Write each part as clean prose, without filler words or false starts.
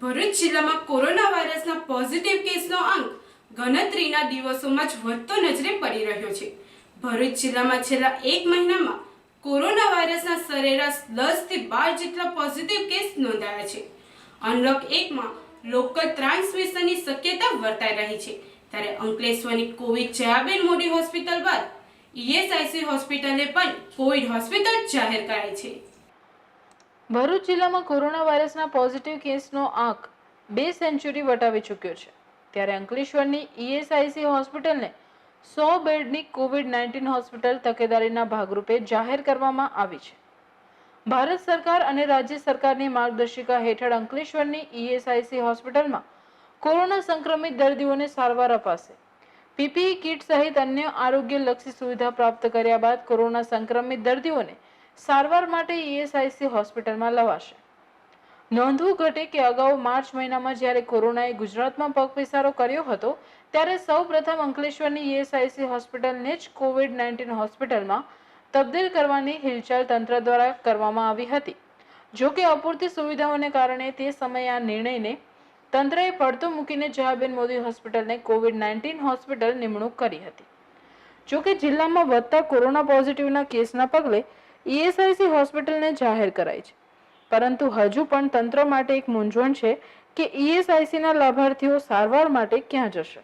ભરૂચ જિલ્લામાં કોરોના વાયરસના પોઝિટિવ કેસનો આંક ગણતરીના દિવસોમાં જ વધતો નજરે પડી રહ્યો છે। ભરૂચ જિલ્લામાં છેલ્લા એક મહિનામાં કોરોના વાયરસના સરેરાશ 10 થી 12 જેટલા પોઝિટિવ કેસ નોંધાયા છે। અનલોક 1 માં લોકલ ટ્રાન્સમિશનની શક્યતા વર્તાઈ રહી છે, ત્યારે અંકલેશ્વરની કોવિડ જયાબેન મોદી હોસ્પિટલ બાદ ઈએસઆઈસી હોસ્પિટલને પણ કોવિડ હોસ્પિટલ જાહેર કરાઈ છે। ભરૂચ જિલ્લામાં કોરોના વાયરસના પોઝિટિવ કેસનો આંક 2 સેન્ચુરી વટાવી ચૂક્યો છે, ત્યારે અંકલેશ્વરની ઈએસઆઈસી હોસ્પિટલને 100 બેડની કોવિડ-19 હોસ્પિટલ તકેદારીના ભાગરૂપે જાહેર કરવામાં આવી છે। ભારત સરકાર અને રાજ્ય સરકારની માર્ગદર્શિકા હેઠળ અંકલેશ્વરની ઈએસઆઈસી હોસ્પિટલમાં કોરોના સંક્રમિત દર્દીઓને સારવાર અપાશે। પીપીઈ કિટ સહિત અન્ય આરોગ્યલક્ષી સુવિધા પ્રાપ્ત કર્યા બાદ કોરોના સંક્રમિત દર્દીઓને સારવાર માટે ઈએસઆઈસી હોસ્પિટલમાં લવાશે। નોંધવું ઘટે કે અગાઉ માર્ચ મહિનામાં જ્યારે કોરોનાએ ગુજરાતમાં પગપેસારો કર્યો હતો, ત્યારે સૌપ્રથમ અંકલેશ્વરની ઈએસઆઈસી હોસ્પિટલને જ કોવિડ-19 હોસ્પિટલમાં તબદીલ કરવાની હિલચાલ તંત્ર દ્વારા કરવામાં આવી હતી। જો કે અપૂરતી સુવિધાઓને કારણે તે સમયે આ નિર્ણયને તંત્રએ પડતો મૂકીને જયાબેન મોદી હોસ્પિટલને કોવિડ-19 હોસ્પિટલ નિમણૂક કરી હતી। જો કે જિલ્લામાં વધતા કોરોના પોઝિટિવના કેસના પગલે ઈએસઆઈસી હોસ્પિટલને જાહેર કરાઈ છે, પરંતુ હજુ પણ તંત્ર માટે એક મૂંઝવણ છે કે ઈએસઆઈસીના લાભાર્થીઓ સારવાર માટે ક્યાં જશે।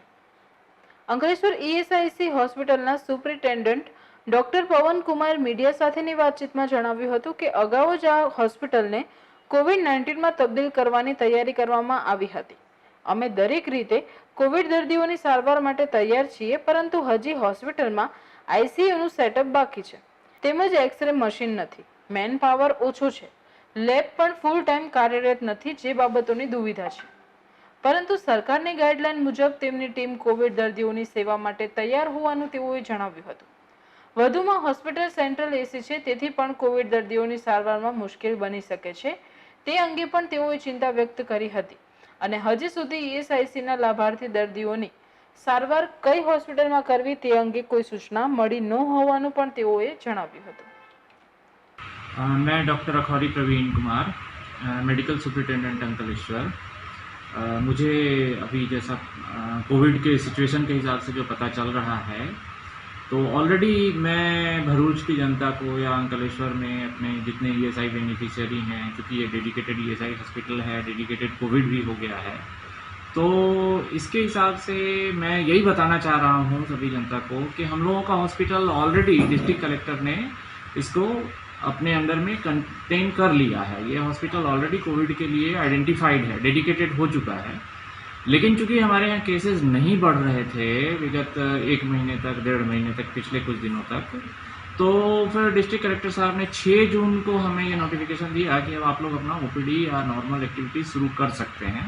અંકલેશ્વર ઈએસઆઈસી હોસ્પિટલના સુપ્રિન્ટેન્ડન્ટ ડોક્ટર પવનકુમાર મીડિયા સાથેની વાતચીતમાં જણાવ્યું હતું કે અગાઉ જ આ હોસ્પિટલને કોવિડ-19માં તબદીલ કરવાની તૈયારી કરવામાં આવી હતી। અમે દરેક રીતે કોવિડ દર્દીઓની સારવાર માટે તૈયાર છીએ, પરંતુ હજી હોસ્પિટલમાં આઈસીયુનું સેટઅપ બાકી છે, તેમજ એક્સરે મશીન નથી, મેન પાવર ઓછો છે, લેબ પણ ફૂલ ટાઈમ કાર્યરત નથી, જે બાબતોની દુવિધા છે, પરંતુ સરકારની ગાઈડલાઈન મુજબ તેમની ટીમ કોવિડ દર્દીઓની સેવા માટે તૈયાર હોવાનું તેઓએ જણાવ્યું હતું। વધુમાં હોસ્પિટલ સેન્ટ્રલ એસી છે, તેથી પણ કોવિડ દર્દીઓની સારવારમાં મુશ્કેલ બની શકે છે, તે અંગે પણ તેઓએ ચિંતા વ્યક્ત કરી હતી અને હજી સુધી ઈએસઆઈસીના લાભાર્થી દર્દીઓની સારવાર કઈ હોસ્પિટલમાં કરવી તે અંગે કોઈ સૂચના મળી ન હોવાનું પણ તેઓએ જણાવ્યું હતું। मैं doctor Akhauri Praveen Kumar, medical superintendent Ankleshwar. मुझे अभी जैसा कोविड के सिचुएशन के हिसाब से जो पता चल रहा है, तो ऑलरेडी मैं भरूच की जनता को या अंकलेश्वर में अपने जितने ईएसआई बेनिफिशियरी हैं, क्योंकि ये डेडिकेटेड ईएसआई हॉस्पिटल है, डेडिकेटेड कोविड भी हो गया है, तो इसके हिसाब से मैं यही बताना चाह रहा हूँ सभी जनता को कि हम लोगों का हॉस्पिटल ऑलरेडी डिस्ट्रिक्ट कलेक्टर ने इसको अपने अंदर में कंटेन कर लिया है। ये हॉस्पिटल ऑलरेडी कोविड के लिए आइडेंटिफाइड है, डेडिकेटेड हो चुका है। लेकिन चूंकि हमारे यहाँ केसेस नहीं बढ़ रहे थे विगत 1 महीने तक, 1.5 महीने तक, पिछले कुछ दिनों तक, तो फिर डिस्ट्रिक्ट कलेक्टर साहब ने 6 जून को हमें ये नोटिफिकेशन दिया कि अब आप लोग अपना ओपीडी या नॉर्मल एक्टिविटी शुरू कर सकते हैं,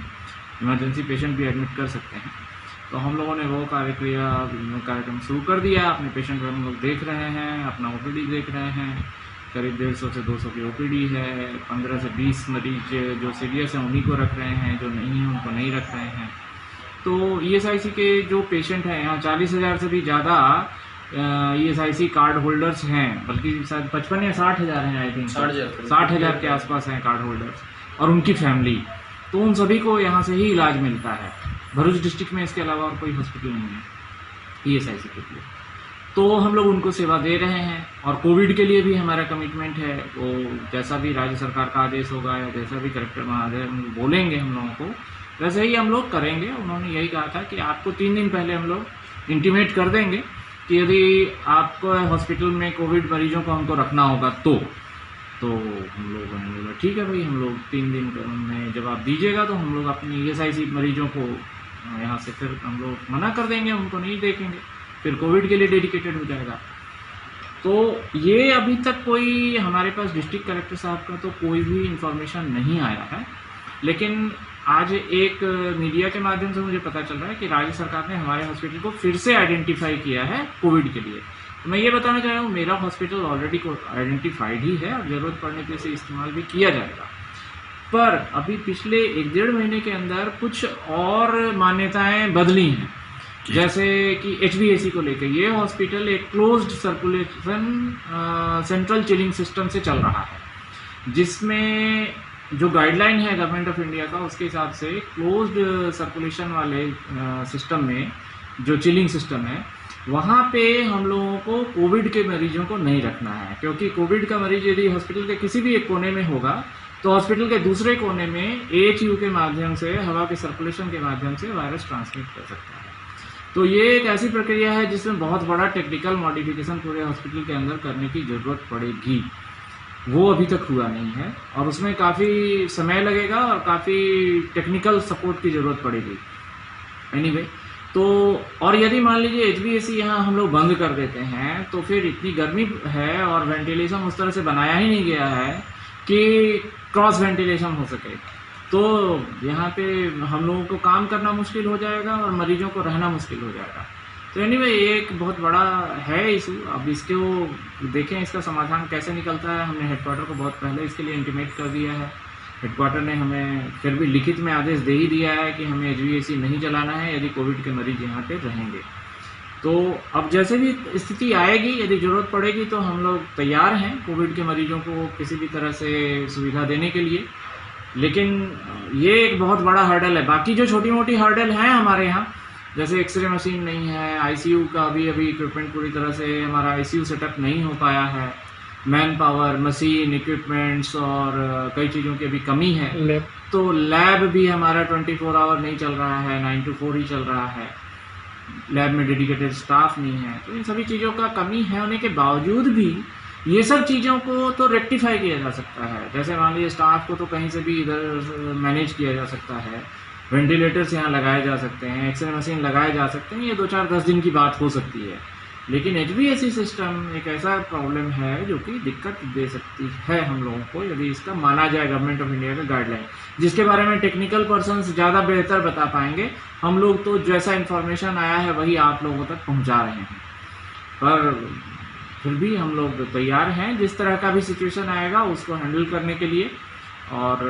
इमरजेंसी पेशेंट भी एडमिट कर सकते हैं। तो हम लोगों ने वो कार्यक्रम शुरू कर दिया। अपने पेशेंट को हम लोग देख रहे हैं, अपना ओपीडी देख रहे हैं। करीब 150 से 200 की ओपीडी है। 15 से 20 मरीज जो सीरियस हैं उन्हीं को रख रहे हैं, जो नहीं हैं उनको नहीं रख रहे हैं। तो ईएसआईसी के जो पेशेंट हैं, यहाँ 40,000 से भी ज़्यादा ईएसआईसी कार्ड होल्डर्स हैं, बल्कि शायद 55 या 60,000 हैं, आई थिंक 60,000 के आसपास हैं कार्ड होल्डर्स, और उनकी फैमिली। तो उन सभी को यहाँ से ही इलाज मिलता है। भरूच डिस्ट्रिक्ट में इसके अलावा और कोई हॉस्पिटल नहीं है ईएसआईसी के लिए। तो हम लोग उनको सेवा दे रहे हैं, और कोविड के लिए भी हमारा कमिटमेंट है। वो जैसा भी राज्य सरकार का आदेश होगा या जैसा भी कलेक्टर महोदय बोलेंगे हम लोगों को, वैसे ही हम लोग करेंगे। उन्होंने यही कहा था कि आपको 3 दिन पहले हम लोग इंटीमेट कर देंगे कि यदि आपको हॉस्पिटल में कोविड मरीजों को हमको रखना होगा तो हम लोगों ने बोला ठीक है भाई, हम लोग 3 दिन में जब आप दीजिएगा तो हम लोग अपनी ईएसआईसी मरीजों को यहाँ से फिर हम लोग मना कर देंगे, उनको नहीं देखेंगे, फिर कोविड के लिए डेडिकेटेड हो जाएगा। तो ये अभी तक कोई हमारे पास डिस्ट्रिक्ट कलेक्टर साहब का तो कोई भी इंफॉर्मेशन नहीं आया है, लेकिन आज एक मीडिया के माध्यम से मुझे पता चल रहा है कि राज्य सरकार ने हमारे हॉस्पिटल को फिर से आइडेंटिफाई किया है कोविड के लिए। तो मैं ये बताना चाह रहा हूँ, मेरा हॉस्पिटल ऑलरेडी आइडेंटिफाइड ही है और ज़रूरत पड़ने पर इसे इस्तेमाल भी किया जाएगा। पर अभी पिछले 1-1.5 महीने के अंदर कुछ और मान्यताएं बदली हैं, जैसे कि एचवीएसी को लेकर। ये हॉस्पिटल एक closed circulation central chilling system से चल रहा है, जिसमें जो गाइडलाइन है गवर्नमेंट ऑफ इंडिया का, उसके हिसाब से क्लोज्ड सर्कुलेशन वाले सिस्टम में, जो चिलिंग सिस्टम है, वहाँ पे हम लोगों को कोविड के मरीजों को नहीं रखना है, क्योंकि कोविड का मरीज यदि हॉस्पिटल के किसी भी एक कोने में होगा तो हॉस्पिटल के दूसरे कोने में AHU के माध्यम से, हवा के सर्कुलेशन के माध्यम से वायरस ट्रांसमिट कर सकता है। तो ये एक ऐसी प्रक्रिया है जिसमें बहुत बड़ा टेक्निकल मॉडिफिकेशन पूरे हॉस्पिटल के अंदर करने की ज़रूरत पड़ेगी। वो अभी तक हुआ नहीं है और उसमें काफ़ी समय लगेगा और काफ़ी टेक्निकल सपोर्ट की ज़रूरत पड़ेगी। एनीवे, तो और यदि मान लीजिए HVAC यहाँ हम लोग बंद कर देते हैं तो फिर इतनी गर्मी है और वेंटिलेशन उस तरह से बनाया ही नहीं गया है कि क्रॉस वेंटिलेशन हो सके, तो यहाँ पे हम लोगों को काम करना मुश्किल हो जाएगा और मरीजों को रहना मुश्किल हो जाएगा। तो एनीवे, ये एक बहुत बड़ा है इशू। अब इसको देखें, इसका समाधान कैसे निकलता है। हमने हेडक्वार्टर को बहुत पहले इसके लिए इंटीमेट कर दिया है। हेडक्वार्टर ने हमें फिर भी लिखित में आदेश दे ही दिया है कि हमें HVAC नहीं चलाना है यदि कोविड के मरीज यहाँ पे रहेंगे। तो अब जैसे भी स्थिति आएगी, यदि ज़रूरत पड़ेगी तो हम लोग तैयार हैं कोविड के मरीजों को किसी भी तरह से सुविधा देने के लिए। लेकिन ये एक बहुत बड़ा हर्डल है। बाकी जो छोटी मोटी हर्डल हैं हमारे यहाँ, जैसे एक्सरे मशीन नहीं है, ICU का अभी इक्विपमेंट पूरी तरह से हमारा ICU सेटअप नहीं हो पाया है, मैन पावर, मशीन, इक्विपमेंट्स और कई चीज़ों की अभी कमी है। तो लैब भी हमारा 24 आवर नहीं चल रहा है, 9 to 4 ही चल रहा है। लैब में डेडिकेटेड स्टाफ नहीं है। तो इन सभी चीज़ों का कमी है होने के बावजूद भी ये सब चीज़ों को तो रेक्टिफाई किया जा सकता है। जैसे मान लीजिए स्टाफ को तो कहीं से भी इधर मैनेज किया जा सकता है, वेंटिलेटर्स यहाँ लगाए जा सकते हैं, एक्सरे मशीन लगाए जा सकते हैं। ये 2-4-10 दिन की बात हो सकती है। लेकिन HVAC सिस्टम एक ऐसा प्रॉब्लम है जो कि दिक्कत दे सकती है हम लोगों को, यदि इसका माना जाए गवर्नमेंट ऑफ इंडिया का गाइडलाइन, जिसके बारे में टेक्निकल पर्सन्स ज़्यादा बेहतर बता पाएंगे। हम लोग तो जैसा इन्फॉर्मेशन आया है वही आप लोगों तक पहुंचा रहे हैं, पर फिर भी हम लोग तैयार हैं जिस तरह का भी सिचुएशन आएगा उसको हैंडल करने के लिए। और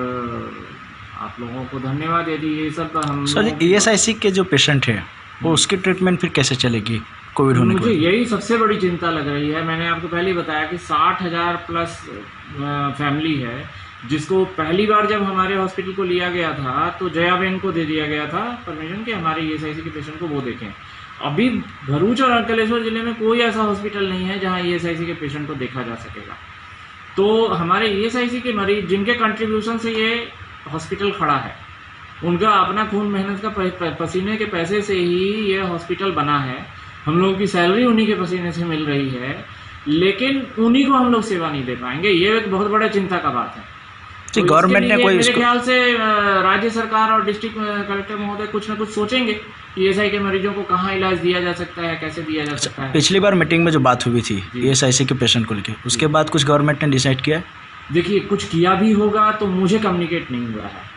आप लोगों को धन्यवाद। यदि ये सब हम सर, ESIC के जो पेशेंट है वो उसकी ट्रीटमेंट फिर कैसे चलेगी कोविड होने के मुझे बाद? यही सबसे बड़ी चिंता लग रही है। मैंने आपको पहले ही बताया कि 60,000 प्लस फैमिली है, जिसको पहली बार जब हमारे हॉस्पिटल को लिया गया था तो जयाबेन को दे दिया गया था परमिशन कि हमारे ESIC के पेशेंट को वो देखें। अभी भरूच और अंकलेश्वर जिले में कोई ऐसा हॉस्पिटल नहीं है जहाँ ESIC के पेशेंट को देखा जा सकेगा। तो हमारे ESIC के मरीज जिनके कंट्रीब्यूशन से ये हॉस्पिटल खड़ा है, उनका अपना खून मेहनत का पसीने के पैसे से ही ये हॉस्पिटल बना है। हम लोगों की सैलरी उन्हीं के पसीने से मिल रही है, लेकिन उन्हीं को हम लोग सेवा नहीं दे पाएंगे। ये एक बहुत बड़ा चिंता का बात है। तो गवर्नमेंट ने कोई मेरे ख्याल से राज्य सरकार और डिस्ट्रिक्ट कलेक्टर महोदय कुछ ना कुछ सोचेंगे कि ESI के मरीजों को कहाँ इलाज दिया जा सकता है, कैसे दिया जा सकता है। पिछली बार मीटिंग में जो बात हुई थी ESIC के पेशेंट को लेकर, उसके बाद कुछ गवर्नमेंट ने डिसाइड किया? देखिए, कुछ किया भी होगा तो मुझे कम्युनिकेट नहीं हुआ है।